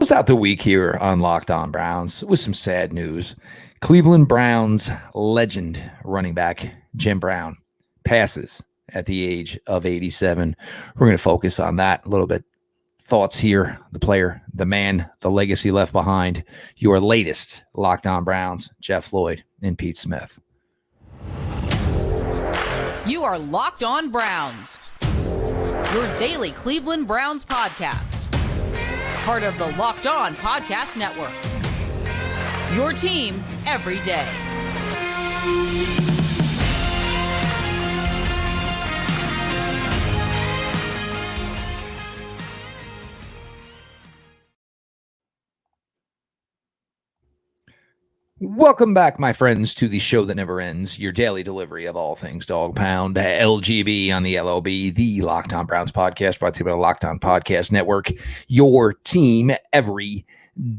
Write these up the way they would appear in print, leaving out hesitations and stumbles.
Close out the week here on Locked On Browns with some sad news. Cleveland Browns legend running back Jim Brown passes at the age of 87. We're going to focus on that a little bit. Thoughts here, the player, the man, the legacy left behind. Your latest Locked On Browns, Jeff Lloyd and Pete Smith. You are Locked On Browns, your daily Cleveland Browns podcast. Part of the Locked On Podcast Network. Your team every day. Welcome back, my friends, to the show that never ends, your daily delivery of all things Dog Pound, LGB on the LOB, the Locked On Browns podcast, brought to you by the Locked On Podcast Network, your team every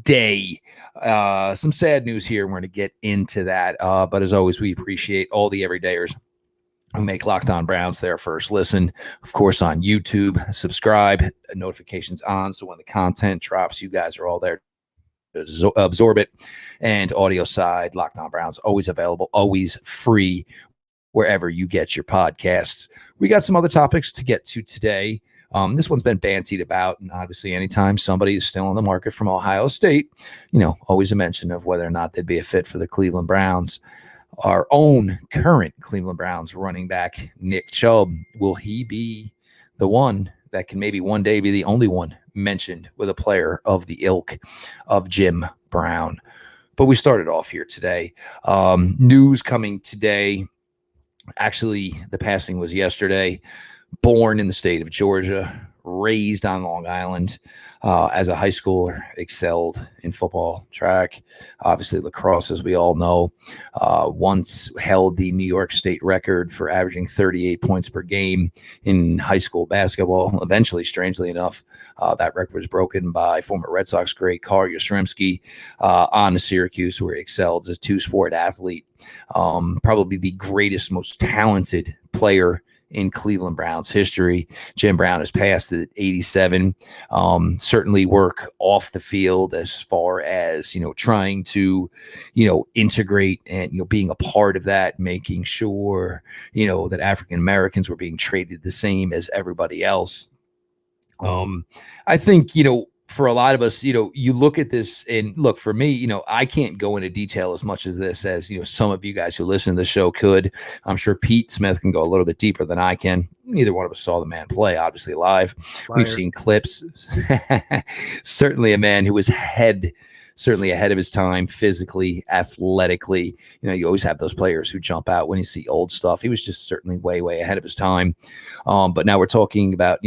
day. Some sad news here. We're going to get into that. But as always, we appreciate all the everydayers who make Locked On Browns their first listen. Of course, on YouTube, subscribe, notifications on, so when the content drops, you guys are all there to absorb it. And audio side, Locked On Browns, always available, always free wherever you get your podcasts. We got some other topics to get to today. This one's been bantied about, and obviously anytime somebody is still on the market from Ohio State, always a mention of whether or not they'd be a fit for the Cleveland Browns. Our own current Cleveland Browns running back, Nick Chubb, will he be the one that can maybe one day be the only one mentioned with a player of the ilk of Jim Brown? But we started off here today. News coming today. Actually, the passing was yesterday. Born in the state of Georgia, raised on Long Island. As a high schooler, excelled in football, track, obviously lacrosse, as we all know. Once held the New York State record for averaging 38 points per game in high school basketball. Eventually, strangely enough, that record was broken by former Red Sox great Carl Yastrzemski on to Syracuse, where he excelled as a two-sport athlete. Probably the greatest, most talented player in Cleveland Browns history. Jim Brown has passed at 87. Certainly work off the field as far as, trying to, integrate and, being a part of that, making sure, that African Americans were being treated the same as everybody else. I think, for a lot of us, you look at this and look, for me, I can't go into detail as much as this as, some of you guys who listen to the show could. I'm sure Pete Smith can go a little bit deeper than I can. Neither one of us saw the man play, obviously, live. Fire. We've seen clips. Certainly a man who was certainly ahead of his time, physically, athletically. You always have those players who jump out when you see old stuff. He was just certainly way, way ahead of his time. But now we're talking about,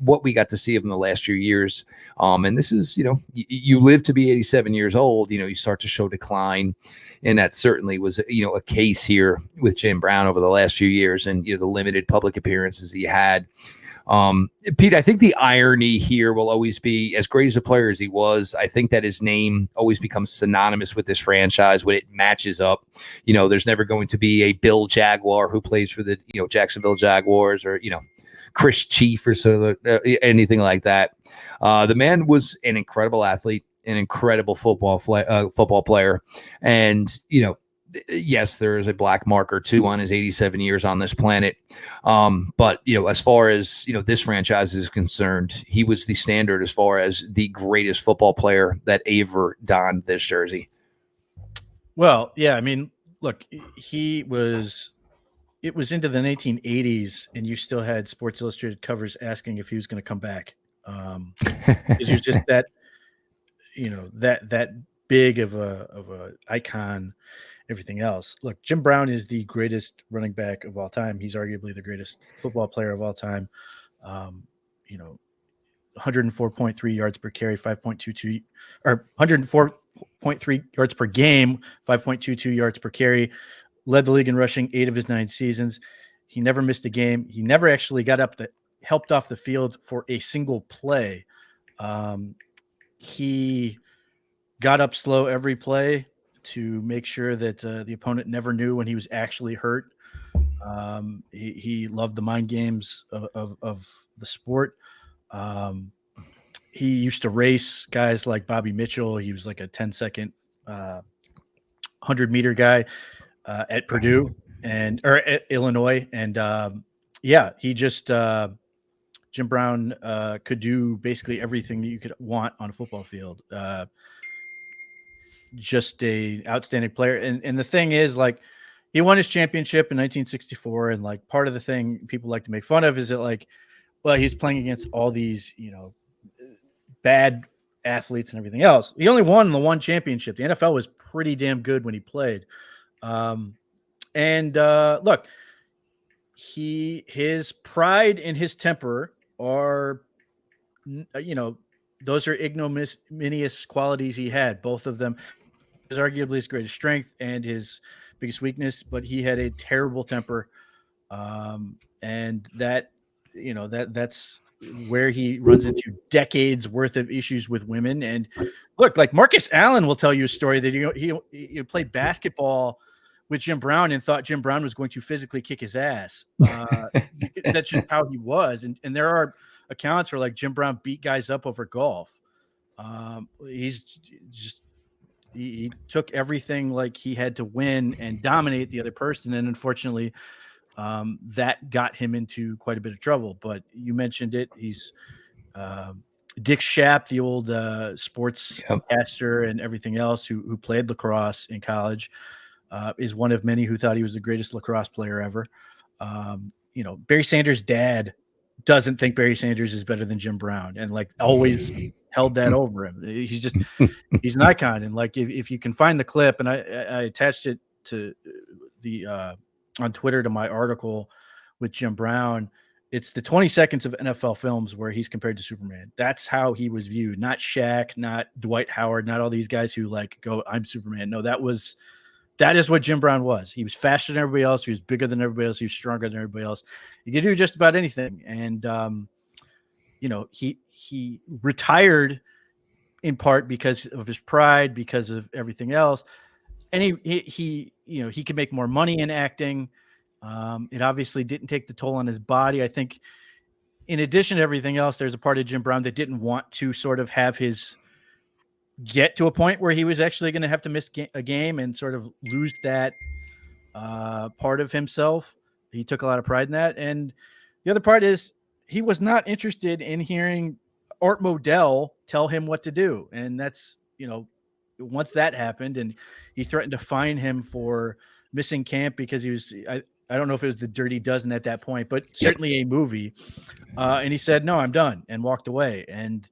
what we got to see of him the last few years. And this is, you live to be 87 years old, you start to show decline. And that certainly was, a case here with Jim Brown over the last few years and, the limited public appearances he had. Pete, I think the irony here will always be, as great as a player as he was, I think that his name always becomes synonymous with this franchise when it matches up. There's never going to be a Bill Jaguar who plays for the, Jacksonville Jaguars or, Chris Chief or anything like that. The man was an incredible athlete, an incredible football player. And, yes, there is a black mark or two on his 87 years on this planet. But, as far as, this franchise is concerned, he was the standard as far as the greatest football player that ever donned this jersey. Well, yeah, I mean, look, it was into the 1980s and you still had Sports Illustrated covers asking if he was going to come back. Because he was just that, that big of a icon. Everything else. Look, Jim Brown is the greatest running back of all time. He's arguably the greatest football player of all time. 104.3 yards per carry, 5.22 or 104.3 yards per game, 5.22 yards per carry. Led the league in rushing 8 of his 9 seasons. He never missed a game. He never actually helped off the field for a single play. He got up slow every play to make sure that the opponent never knew when he was actually hurt. He loved the mind games of the sport. he used to race guys like Bobby Mitchell. He was like a 10-second 100-meter guy at Purdue or at Illinois. And he just Jim Brown could do basically everything that you could want on a football field. Just a outstanding player. And the thing is, like, he won his championship in 1964. And like part of the thing people like to make fun of is that, like, well, he's playing against all these, bad athletes and everything else. He only won the one championship. The NFL was pretty damn good when he played. Look, his pride and his temper are, those are ignominious qualities he had. Both of them is arguably his greatest strength and his biggest weakness, but he had a terrible temper. And that's where he runs into decades worth of issues with women. And look, like Marcus Allen will tell you a story that he played basketball with Jim Brown and thought Jim Brown was going to physically kick his ass. That's just how he was. And there are accounts where like Jim Brown beat guys up over golf. He took everything like he had to win and dominate the other person. And unfortunately, that got him into quite a bit of trouble. But you mentioned it. He's Dick Shapp, the old sports caster and everything else who played lacrosse in college, is one of many who thought he was the greatest lacrosse player ever. Barry Sanders' dad doesn't think Barry Sanders is better than Jim Brown, and like always held that over him. He's an icon. And like, if you can find the clip, and I attached it to the on Twitter to my article with Jim Brown. It's the 20 seconds of NFL films where he's compared to Superman. That's how he was viewed. Not Shaq, not Dwight Howard, not all these guys who like go, I'm Superman. No, that is what Jim Brown was. He was faster than everybody else. He was bigger than everybody else. He was stronger than everybody else. He could do just about anything. And, he retired in part because of his pride, because of everything else. And he could make more money in acting. It obviously didn't take the toll on his body. I think in addition to everything else, there's a part of Jim Brown that didn't want to sort of have his get to a point where he was actually going to have to miss a game and sort of lose that part of himself. He took a lot of pride in that. And the other part is he was not interested in hearing Art Modell tell him what to do. And that's, once that happened and he threatened to fine him for missing camp because he was, I don't know if it was the Dirty Dozen at that point, but certainly a movie. And he said, no, I'm done, and walked away. And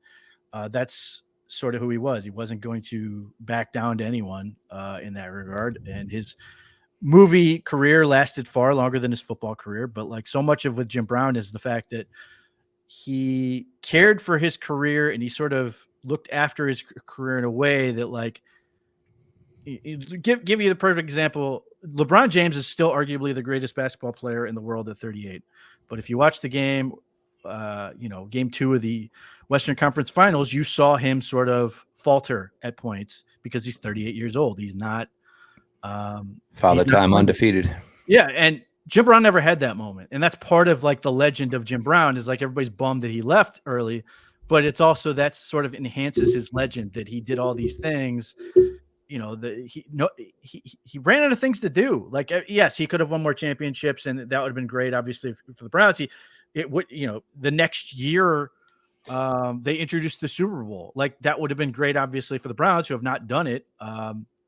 that's sort of who he was. He wasn't going to back down to anyone in that regard. And his movie career lasted far longer than his football career. But like so much of with Jim Brown is the fact that he cared for his career and he sort of looked after his career in a way that, like, give you the perfect example. LeBron James is still arguably the greatest basketball player in the world at 38. But if you watch the game, game 2 of the Western Conference Finals, you saw him sort of falter at points because he's 38 years old. He's not father time undefeated. Yeah. And Jim Brown never had that moment. And that's part of like the legend of Jim Brown is like everybody's bummed that he left early, but it's also that sort of enhances his legend that he did all these things. He ran out of things to do. Like, yes, he could have won more championships and that would have been great. Obviously for the Browns, the next year they introduced the Super Bowl. Like that would have been great, obviously, for the Browns who have not done it.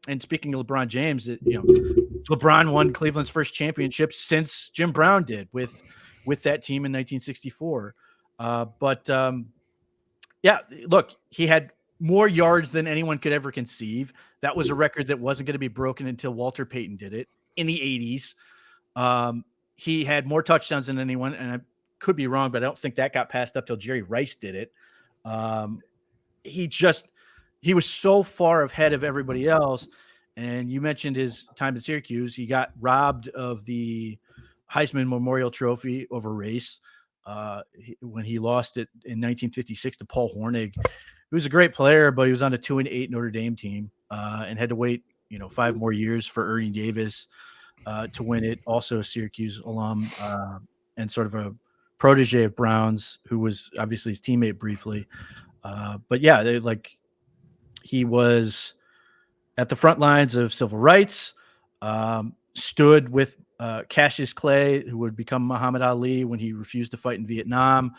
And speaking of LeBron James, LeBron won Cleveland's first championship since Jim Brown did with that team in 1964. Look, he had more yards than anyone could ever conceive. That was a record that wasn't going to be broken until Walter Payton did it in the 80s. He had more touchdowns than anyone, and I could be wrong, but I don't think that got passed up till Jerry Rice did it. He was so far ahead of everybody else. And you mentioned his time at Syracuse. He got robbed of the Heisman Memorial Trophy over race when he lost it in 1956 to Paul Hornig, who was a great player, but he was on a 2-8 Notre Dame team and had to wait, 5 more years for Ernie Davis to win it. Also a Syracuse alum and sort of a protege of Brown's, who was obviously his teammate briefly. But yeah, he was at the front lines of civil rights, stood with Cassius Clay, who would become Muhammad Ali when he refused to fight in Vietnam.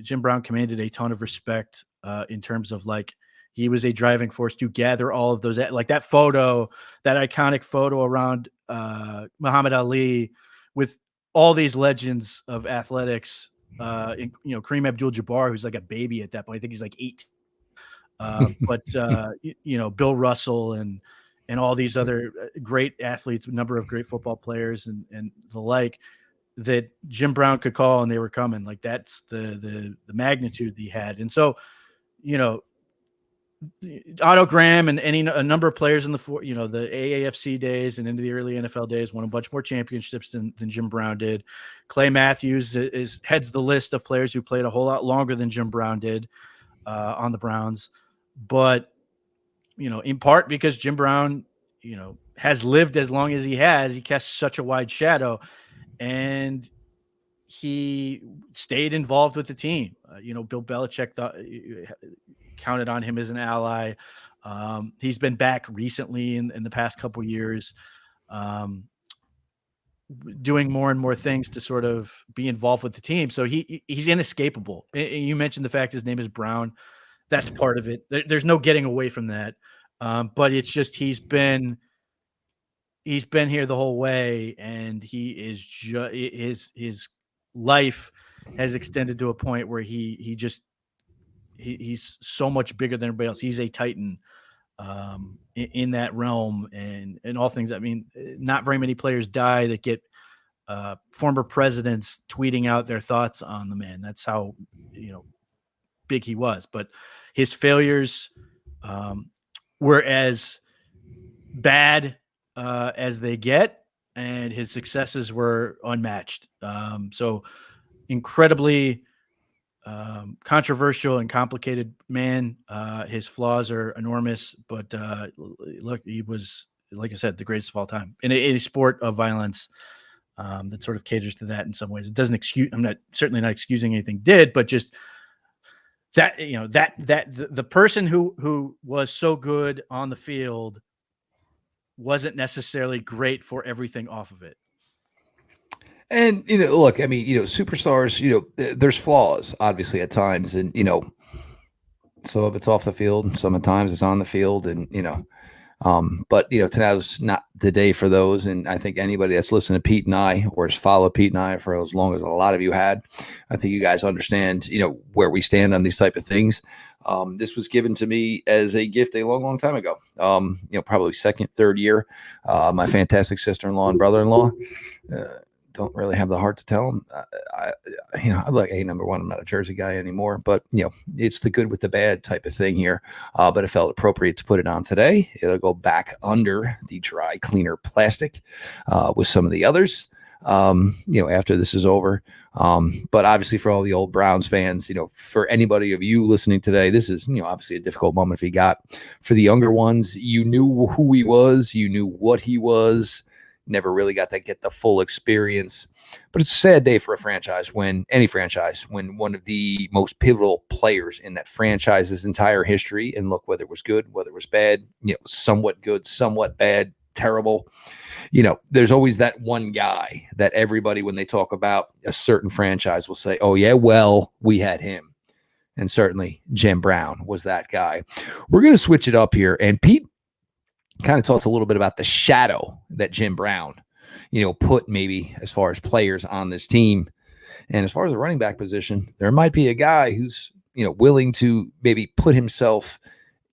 Jim Brown commanded a ton of respect in terms of he was a driving force to gather all of those, like that photo, that iconic photo around Muhammad Ali with all these legends of athletics. Kareem Abdul-Jabbar, who's like a baby at that point. I think he's like 8. Bill Russell and all these other great athletes, a number of great football players and the like, that Jim Brown could call and they were coming. Like that's the magnitude that he had. And so, Otto Graham and a number of players in the AAFC days and into the early NFL days won a bunch more championships than Jim Brown did. Clay Matthews heads the list of players who played a whole lot longer than Jim Brown did on the Browns. But, in part because Jim Brown, has lived as long as he has, he casts such a wide shadow, and he stayed involved with the team. Bill Belichick counted on him as an ally. He's been back recently in the past couple of years, doing more and more things to sort of be involved with the team. So he's inescapable. You mentioned the fact his name is Brown. That's part of it. There's no getting away from that. But it's just he's been here the whole way, and he is his life has extended to a point where he's so much bigger than everybody else. He's a titan in that realm, and all things. I mean, not very many players die that get former presidents tweeting out their thoughts on the man. That's how big he was. But his failures were as bad as they get, and his successes were unmatched. So incredibly controversial and complicated man. His flaws are enormous, but look, he was, like I said, the greatest of all time in a sport of violence that sort of caters to that in some ways. It doesn't excuse, certainly not excusing anything did, but just that, the person who was so good on the field wasn't necessarily great for everything off of it. And, look, I mean, superstars, there's flaws obviously at times, and, some of it's off the field and sometimes it's on the field, and, but, tonight's not the day for those. And I think anybody that's listened to Pete and I, or has followed Pete and I for as long as a lot of you had, I think you guys understand, where we stand on these type of things. This was given to me as a gift a long, long time ago. Probably second, third year. My fantastic sister-in-law and brother-in-law, don't really have the heart to tell them. I'm like, hey, number one, I'm not a Jersey guy anymore, but it's the good with the bad type of thing here. But it felt appropriate to put it on today. It'll go back under the dry cleaner plastic with some of the others, after this is over. But obviously for all the old Browns fans, for anybody of you listening today, this is, obviously a difficult moment if you got. For the younger ones, you knew who he was, you knew what he was, never really got to get the full experience. But it's a sad day for a franchise when one of the most pivotal players in that franchise's entire history, and look, whether it was good, whether it was bad, somewhat good, somewhat bad, terrible, there's always that one guy that everybody, when they talk about a certain franchise, will say, oh yeah, well, we had him. And certainly Jim Brown was that guy. We're going to switch it up here. And Pete kind of talked a little bit about the shadow that Jim Brown, put maybe as far as players on this team. And as far as the running back position, there might be a guy who's, willing to maybe put himself,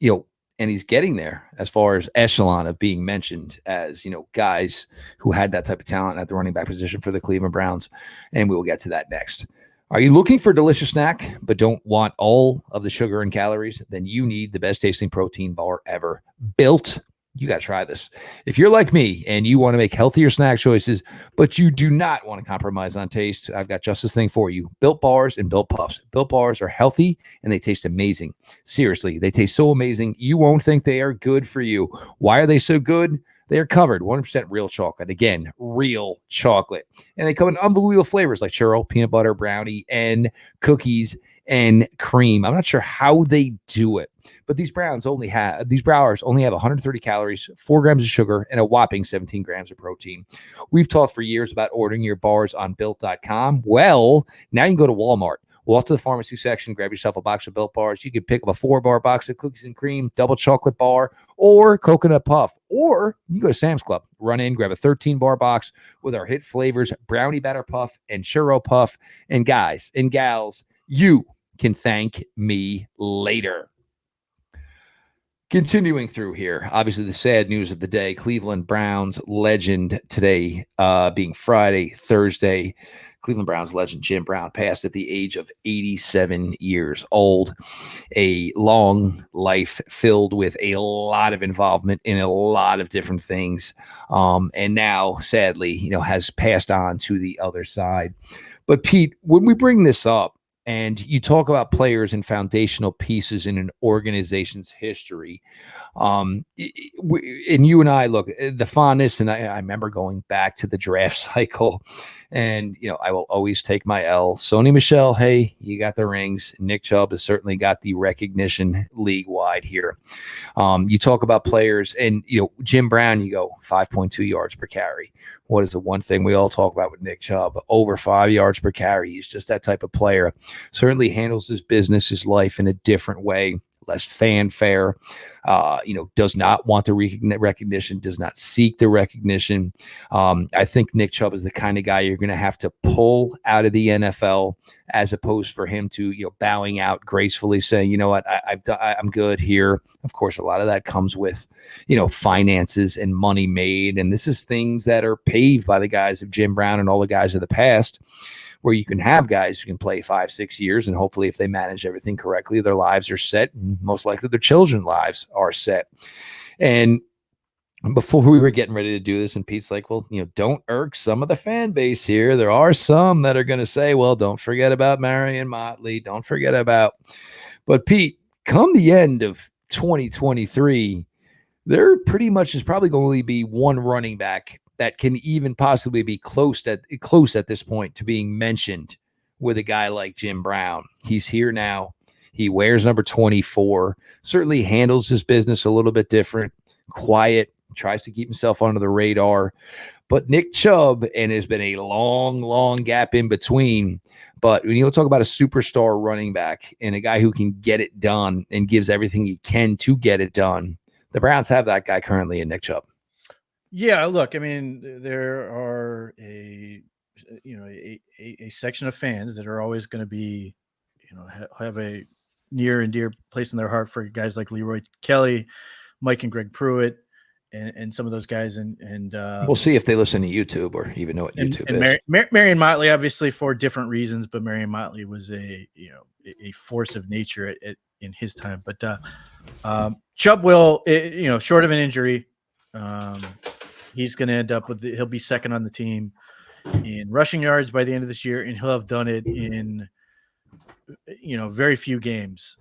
and he's getting there as far as echelon of being mentioned as, guys who had that type of talent at the running back position for the Cleveland Browns. And we will get to that next. Are you looking for a delicious snack, but don't want all of the sugar and calories? Then you need the best tasting protein bar ever. Built. You got to try this. If you're like me and you want to make healthier snack choices, but you do not want to compromise on taste, I've got just this thing for you. Built Bars and Built Puffs. Built Bars are healthy and they taste amazing. Seriously, they taste so amazing. You won't think they are good for you. Why are they so good? They are covered 100% real chocolate. Again, real chocolate. And they come in unbelievable flavors like churro, peanut butter, brownie, and cookies. and cream. I'm not sure how they do it, but these Browers only have 130 calories, 4 grams of sugar, and a whopping 17 grams of protein. We've talked for years about ordering your bars on built.com. Well, now you can go to Walmart. Walk to the pharmacy section, grab yourself a box of Built Bars. You can pick up a 4-bar box of cookies and cream, double chocolate bar, or coconut puff. Or you can go to Sam's Club, run in, grab a 13-bar box with our hit flavors, brownie batter puff and churro puff. And guys and gals, you can thank me later. Continuing through here, obviously the sad news of the day, Cleveland Browns legend today being Friday, Thursday. Cleveland Browns legend Jim Brown passed at the age of 87 years old. A long life filled with a lot of involvement in a lot of different things. And now, sadly, has passed on to the other side. But Pete, when we bring this up, and you talk about players and foundational pieces in an organization's history, and you and I, look, the fondness, and I remember going back to the draft cycle, and, I will always take my L. Sony Michel, hey, you got the rings. Nick Chubb has certainly got the recognition league-wide here. You talk about players, and, Jim Brown, you go 5.2 yards per carry. What is the one thing we all talk about with Nick Chubb? Over 5 yards per carry. He's just that type of player. Certainly handles his business, his life in a different way, less fanfare, does not want the recognition, does not seek the recognition. I think Nick Chubb is the kind of guy you're going to have to pull out of the NFL, as opposed for him to, bowing out gracefully, saying, you know what, I'm good here. Of course, a lot of that comes with, finances and money made. And this is things that are paved by the guys of Jim Brown and all the guys of the past, where you can have guys who can play 5-6 years, and hopefully if they manage everything correctly, their lives are set, and most likely their children's lives are set. And before we were getting ready to do this, and Pete's like, well, don't irk some of the fan base here. There are some that are going to say, well, don't forget about Marion Motley. Don't forget about. But Pete, come the end of 2023, there pretty much is probably going to be one running back that can even possibly be close at this point to being mentioned with a guy like Jim Brown. He's here now. He wears number 24, certainly handles his business a little bit different, quiet, tries to keep himself under the radar. But Nick Chubb, and there's been a long, long gap in between. But when you talk about a superstar running back and a guy who can get it done and gives everything he can to get it done, the Browns have that guy currently in Nick Chubb. Yeah, look, I mean, there are a section of fans that are always going to be, have a near and dear place in their heart for guys like Leroy Kelly, Mike and Greg Pruitt, and some of those guys. And we'll see if they listen to YouTube or even know what YouTube is. Marion Motley, obviously for different reasons, but Marion Motley was a force of nature in his time. But Chubb will, short of an injury, he's going to end up he'll be second on the team in rushing yards by the end of this year, and he'll have done it in, very few games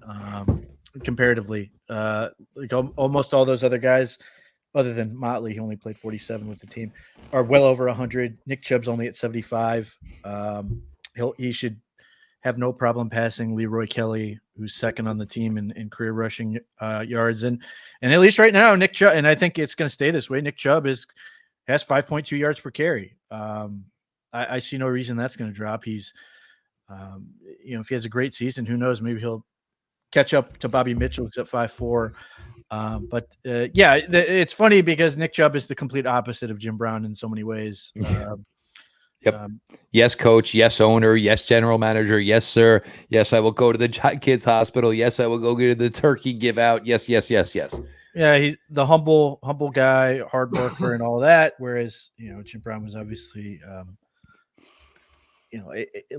comparatively. Like almost all those other guys, other than Motley, he only played 47 with the team, are well over 100. Nick Chubb's only at 75. He should have no problem passing Leroy Kelly, who's second on the team in career rushing yards. And at least right now, Nick Chubb, and I think it's going to stay this way, Nick Chubb has 5.2 yards per carry. I see no reason that's going to drop. He's, if he has a great season, who knows, maybe he'll catch up to Bobby Mitchell, who's at 5'4". It's funny because Nick Chubb is the complete opposite of Jim Brown in so many ways. Yep. Yes, coach. Yes, owner. Yes, general manager. Yes, sir. Yes, I will go to the kids' hospital. Yes, I will go get the turkey give out. Yes, yes, yes, yes. Yeah, he's the humble guy, hard worker, and all that. Whereas, Jim Brown was obviously,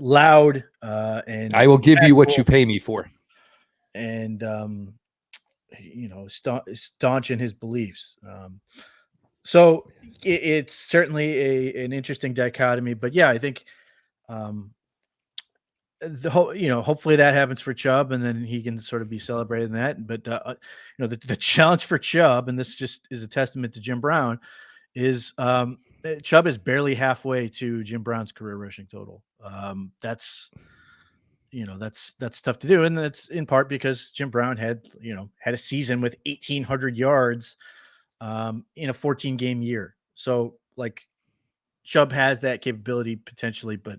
loud. And I will give you what you pay me for. And staunch in his beliefs. So it's certainly an interesting dichotomy, but yeah, I think, hopefully that happens for Chubb, and then he can sort of be celebrating that. But the challenge for Chubb, and this just is a testament to Jim Brown, is Chubb is barely halfway to Jim Brown's career rushing total. That's that's tough to do. And that's in part because Jim Brown had a season with 1,800 yards in a 14-game year. So like Chubb has that capability potentially, but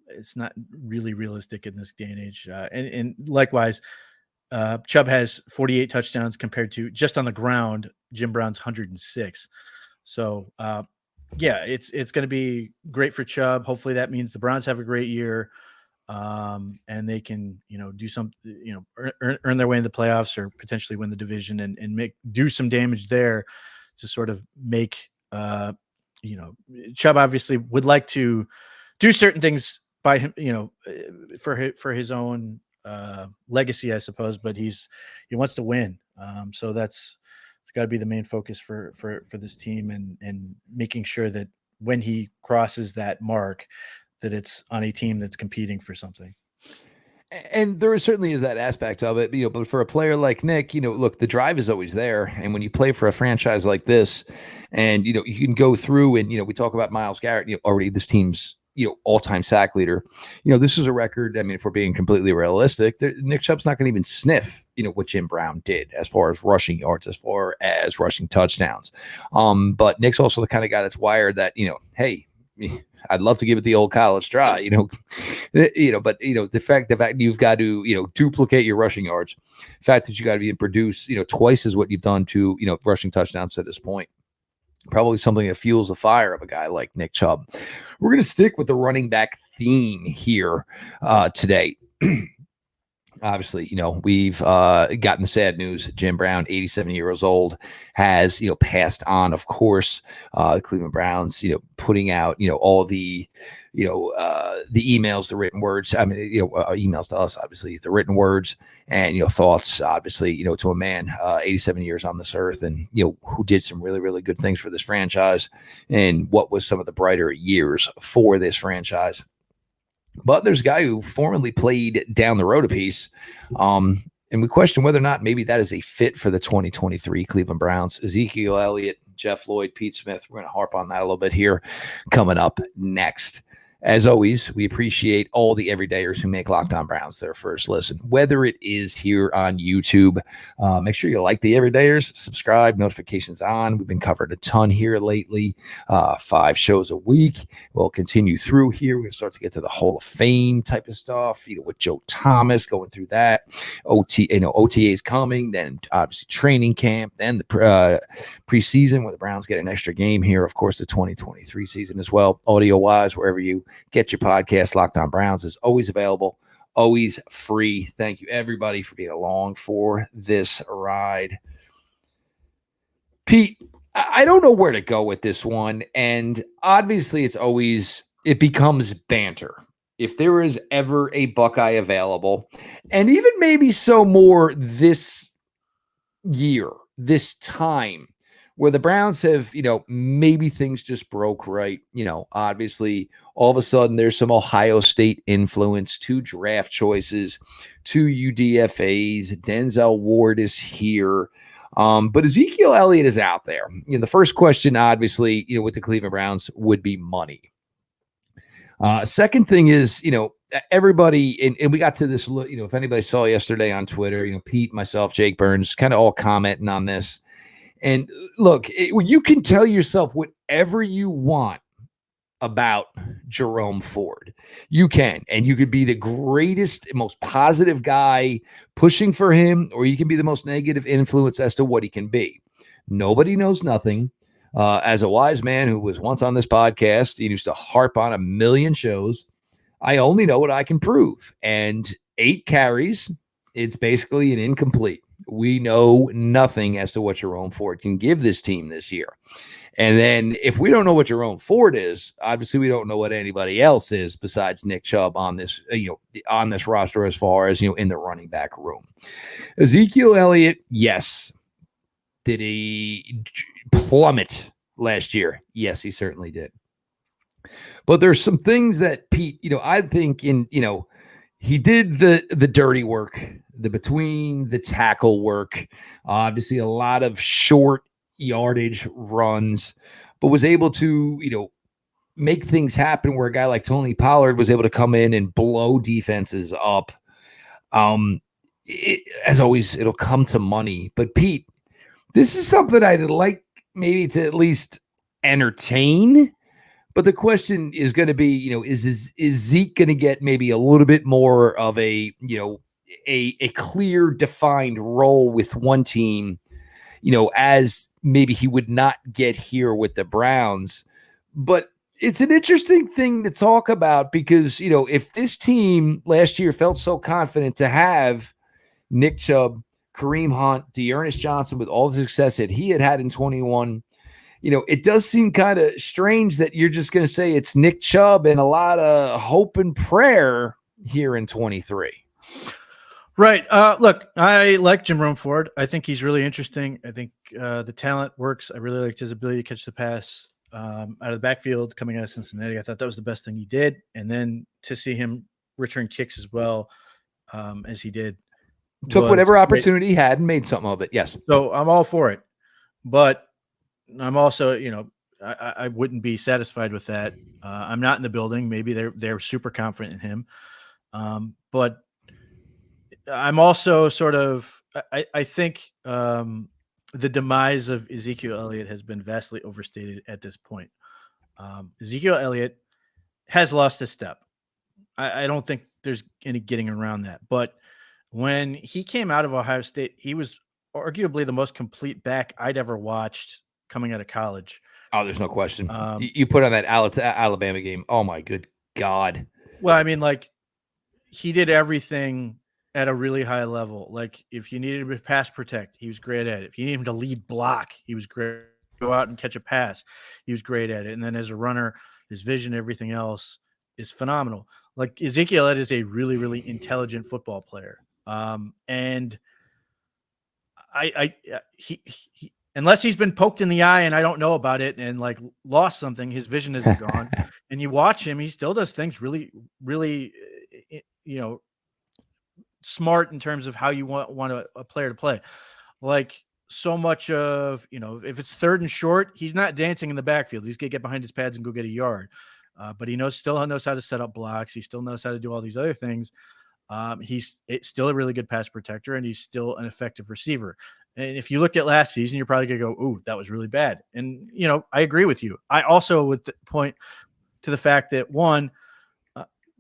it's not really realistic in this day and age. And likewise, Chubb has 48 touchdowns compared to, just on the ground, Jim Brown's 106. So yeah, it's going to be great for Chubb. Hopefully that means the Browns have a great year, and they can do some earn their way in the playoffs or potentially win the division and do some damage there to sort of make Chubb obviously would like to do certain things by him, for his own legacy, I suppose, but he wants to win. So it's got to be the main focus for this team, and making sure that when he crosses that mark, that it's on a team that's competing for something. And there certainly is that aspect of it, but for a player like Nick, look, the drive is always there. And when you play for a franchise like this, and, you can go through and, we talk about Myles Garrett, already this team's, all-time sack leader. This is a record. I mean, if we're being completely realistic, Nick Chubb's not going to even sniff, what Jim Brown did as far as rushing yards, as far as rushing touchdowns. But Nick's also the kind of guy that's wired that, hey, I'd love to give it the old college try, but the fact you've got to, duplicate your rushing yards, the fact that you got to even produce, twice as what you've done to, rushing touchdowns to this point, probably something that fuels the fire of a guy like Nick Chubb. We're going to stick with the running back theme here today. Obviously, we've gotten the sad news. Jim Brown, 87 years old, has, passed on, of course. The Cleveland Browns, putting out, all the emails, the written words. I mean, emails to us, obviously, the written words and, thoughts, obviously, to a man, 87 years on this earth, and, who did some really, really good things for this franchise, and what was some of the brighter years for this franchise. But there's a guy who formerly played down the road a piece, and we question whether or not maybe that is a fit for the 2023 Cleveland Browns. Ezekiel Elliott, Jeff Lloyd, Pete Smith. We're going to harp on that a little bit here coming up next. As always, we appreciate all the everydayers who make Locked On Browns their first listen, whether it is here on YouTube. Make sure you like the everydayers, subscribe, notifications on. We've been covering a ton here lately, 5 shows a week. We'll continue through here. We're going to start to get to the Hall of Fame type of stuff, with Joe Thomas going through that. OTA is coming, then obviously training camp, then the preseason where the Browns get an extra game here. Of course, the 2023 season as well, audio-wise, wherever you get your podcast. Locked On Browns is always available, always free. Thank you, everybody, for being along for this ride. Pete, I don't know where to go with this one, and obviously it becomes banter. If there is ever a Buckeye available, and even maybe so more this year, this time, where the Browns have, maybe things just broke right. Obviously, all of a sudden there's some Ohio State influence, 2 draft choices, 2 UDFAs. Denzel Ward is here. But Ezekiel Elliott is out there. The first question, obviously, with the Cleveland Browns would be money. Second thing is, everybody, and we got to this, if anybody saw yesterday on Twitter, Pete, myself, Jake Burns, kind of all commenting on this. And look, you can tell yourself whatever you want about Jerome Ford. You can, and you could be the greatest, most positive guy pushing for him, or you can be the most negative influence as to what he can be. Nobody knows nothing. As a wise man who was once on this podcast, he used to harp on a million shows. I only know what I can prove. And 8 carries, it's basically an incomplete. We know nothing as to what Jerome Ford can give this team this year. And then if we don't know what Jerome Ford is, obviously we don't know what anybody else is besides Nick Chubb on this, on this roster as far as, in the running back room. Ezekiel Elliott, yes. Did he plummet last year? Yes, he certainly did. But there's some things that Pete, I think he did the dirty work, the between the tackle work, obviously a lot of short yardage runs, but was able to, make things happen where a guy like Tony Pollard was able to come in and blow defenses up. As always, it'll come to money. But Pete, this is something I'd like maybe to at least entertain. But the question is going to be, is Zeke going to get maybe a little bit more of a clear defined role with one team, as maybe he would not get here with the Browns. But it's an interesting thing to talk about because, if this team last year felt so confident to have Nick Chubb, Kareem Hunt, Dearness Johnson with all the success that he had in 21, it does seem kind of strange that you're just going to say it's Nick Chubb and a lot of hope and prayer here in 23. Right. Look, I like Jerome Ford. I think he's really interesting. I think the talent works. I really liked his ability to catch the pass out of the backfield coming out of Cincinnati. I thought that was the best thing he did. And then to see him return kicks as well as he did. Took whatever opportunity he had and made something of it. Yes. So I'm all for it. But I'm also, I wouldn't be satisfied with that. I'm not in the building. Maybe they're super confident in him. But I'm also sort of, I think the demise of Ezekiel Elliott has been vastly overstated at this point. Ezekiel Elliott has lost his step. I don't think there's any getting around that. But when he came out of Ohio State, he was arguably the most complete back I'd ever watched coming out of college. Oh, there's no question. You put on that Alabama game. Oh my good God. Well, I mean, he did everything at a really high level. Like if you needed to pass protect, he was great at it. If you needed him to lead block, he was great. Go out and catch a pass, he was great at it. And then as a runner, his vision, everything else is phenomenal. Like Ezekiel Elliott is a really, really intelligent football player. And he unless he's been poked in the eye and I don't know about it and lost something, his vision isn't gone. And you watch him, he still does things really, really, smart in terms of how you want a player to play. Like so much of, if it's 3rd and short, he's not dancing in the backfield. He's going to get behind his pads and go get a yard. But he still knows how to set up blocks. He still knows how to do all these other things. He's still a really good pass protector and he's still an effective receiver. And if you look at last season, you're probably going to go, ooh, that was really bad. And, I agree with you. I also would point to the fact that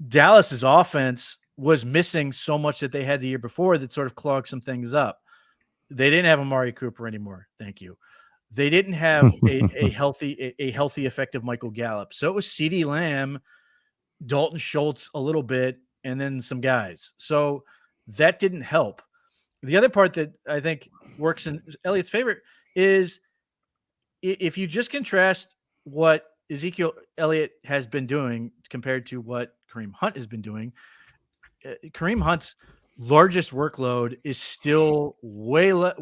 Dallas's offense was missing so much that they had the year before that sort of clogged some things up. They didn't have Amari Cooper anymore. Thank you. They didn't have a healthy, effective Michael Gallup. So it was CeeDee Lamb, Dalton Schultz a little bit, and then some guys. So that didn't help. The other part that I think works in Elliott's favor is if you just contrast what Ezekiel Elliott has been doing compared to what Kareem Hunt has been doing, Kareem Hunt's largest workload is still way less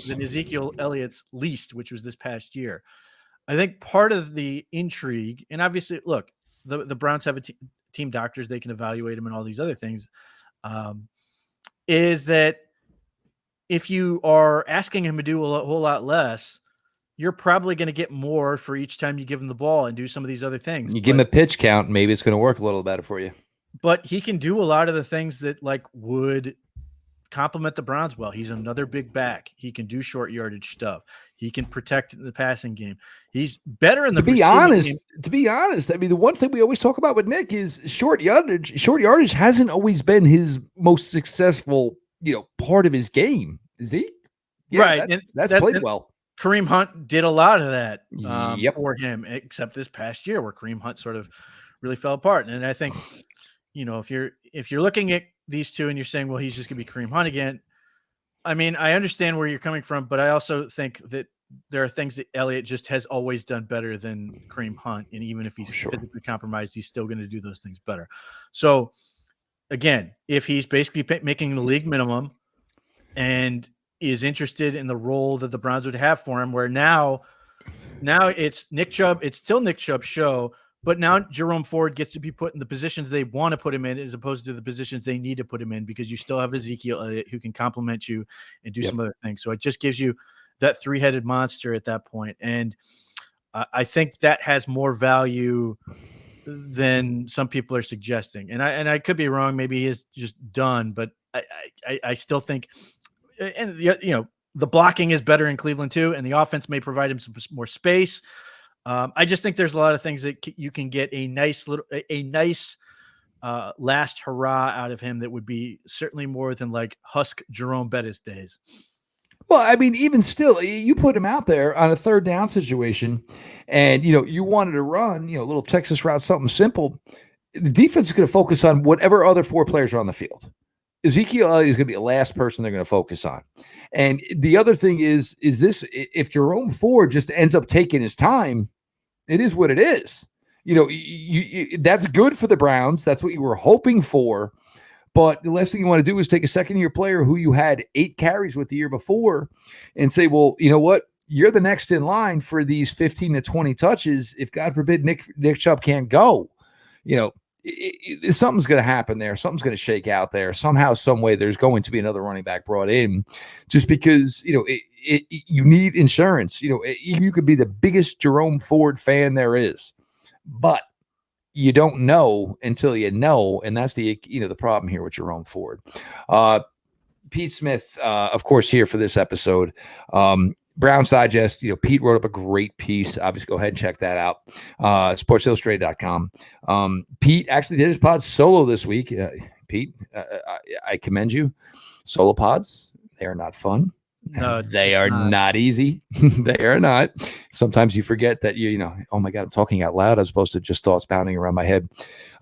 than Ezekiel Elliott's least, which was this past year. I think part of the intrigue, and obviously, look, the Browns have team doctors, they can evaluate him and all these other things, is that if you are asking him to do a whole lot less, you're probably going to get more for each time you give him the ball and do some of these other things. You give him a pitch count, maybe it's going to work a little better for you. But he can do a lot of the things that would complement the Browns well. He's another big back. He can do short yardage stuff. He can protect in the passing game. He's better in the To be honest, I mean, the one thing we always talk about with Nick is short yardage. Short yardage hasn't always been his most successful, part of his game. Is he? Yeah, right. That's played well. Kareem Hunt did a lot of that Yep. for him, except this past year where Kareem Hunt sort of really fell apart. And I think, if you're looking at these two and you're saying, well, he's just going to be Kareem Hunt again. I mean, I understand where you're coming from, but I also think that there are things that Elliott just has always done better than Kareem Hunt. And even if he's physically compromised, he's still going to do those things better. So again, if he's basically making the league minimum and is interested in the role that the Browns would have for him, where now it's Nick Chubb, it's still Nick Chubb's show, but now Jerome Ford gets to be put in the positions they want to put him in as opposed to the positions they need to put him in, because you still have Ezekiel Elliott who can complement you and do some other things. So it just gives you that 3-headed monster at that point. And I think that has more value than some people are suggesting. And I could be wrong. Maybe he is just done, but I still think, and the blocking is better in Cleveland too, and the offense may provide him some more space. I just think there's a lot of things that you can get a nice last hurrah out of him that would be certainly more than like Husk Jerome Bettis days. Well, I mean, even still, you put him out there on a third down situation and, you wanted to run, a little Texas route, something simple. The defense is going to focus on whatever other four players are on the field. Ezekiel Elliott is going to be the last person they're going to focus on. And the other thing is this, if Jerome Ford just ends up taking his time, it is what it is. That's good for the Browns. That's what you were hoping for. But the last thing you want to do is take a second-year player who you had 8 carries with the year before and say, well, you know what? You're the next in line for these 15 to 20 touches. If, God forbid, Nick Chubb can't go, something's going to happen there. Something's going to shake out there. Somehow, some way, there's going to be another running back brought in just because, you need insurance. You could be the biggest Jerome Ford fan there is, but you don't know until you know, and that's the problem here with Jerome Ford. Pete Smith, of course, here for this episode. Browns Digest, Pete wrote up a great piece. Obviously, go ahead and check that out. SportsIllustrated.com. Pete actually did his pod solo this week. Pete, I commend you. Solo pods, they are not fun. No, they are not easy. They are not. Sometimes you forget that oh my God, I'm talking out loud as opposed to just thoughts pounding around my head.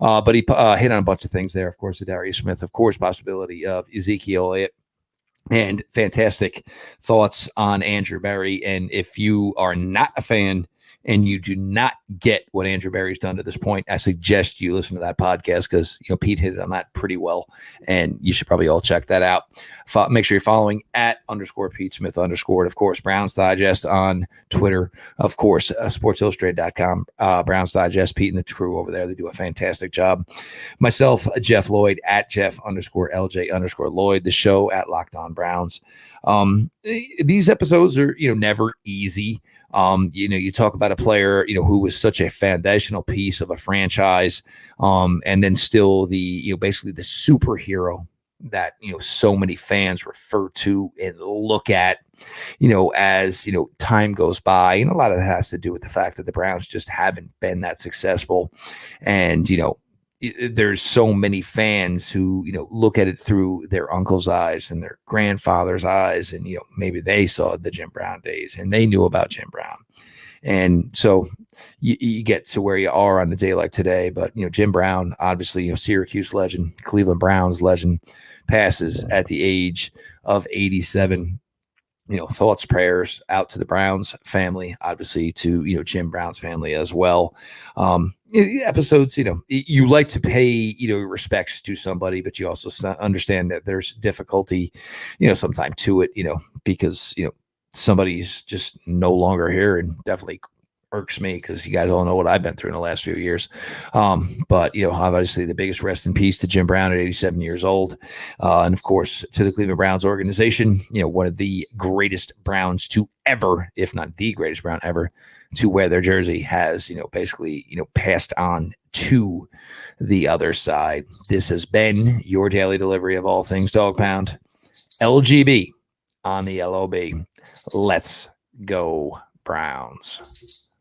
But he hit on a bunch of things there. Of course, the Darius Smith, of course, possibility of Ezekiel Elliott, and fantastic thoughts on Andrew Berry. And if you are not a fan and you do not get what Andrew Berry's done to this point, I suggest you listen to that podcast because Pete hit it on that pretty well, and you should probably all check that out. Make sure you're following @_Pete Smith_. Of course, Browns Digest on Twitter. Of course, SportsIllustrated.com. Browns Digest, Pete and the crew over there, they do a fantastic job. Myself, Jeff Lloyd @Jeff_LJ_Lloyd. The show @Locked On Browns. These episodes are never easy. You talk about a player, who was such a foundational piece of a franchise, and then still the, basically the superhero that, so many fans refer to and look at, as, time goes by. And a lot of that has to do with the fact that the Browns just haven't been that successful. And, there's so many fans who, look at it through their uncle's eyes and their grandfather's eyes. And, maybe they saw the Jim Brown days and they knew about Jim Brown. And so you get to where you are on a day like today. But, Jim Brown, obviously, Syracuse legend, Cleveland Browns legend, passes at the age of 87. Thoughts, prayers out to the Browns family, obviously to, Jim Brown's family as well. Episodes, you like to pay, respects to somebody, but you also understand that there's difficulty, sometimes to it, because, somebody's just no longer here, and definitely irks me because you guys all know what I've been through in the last few years. But, obviously the biggest rest in peace to Jim Brown at 87 years old. And of course, to the Cleveland Browns organization, one of the greatest Browns to ever, if not the greatest Brown ever, to wear their jersey has, basically, passed on to the other side. This has been your daily delivery of all things Dog Pound. LGB on the LOB. Let's go Browns.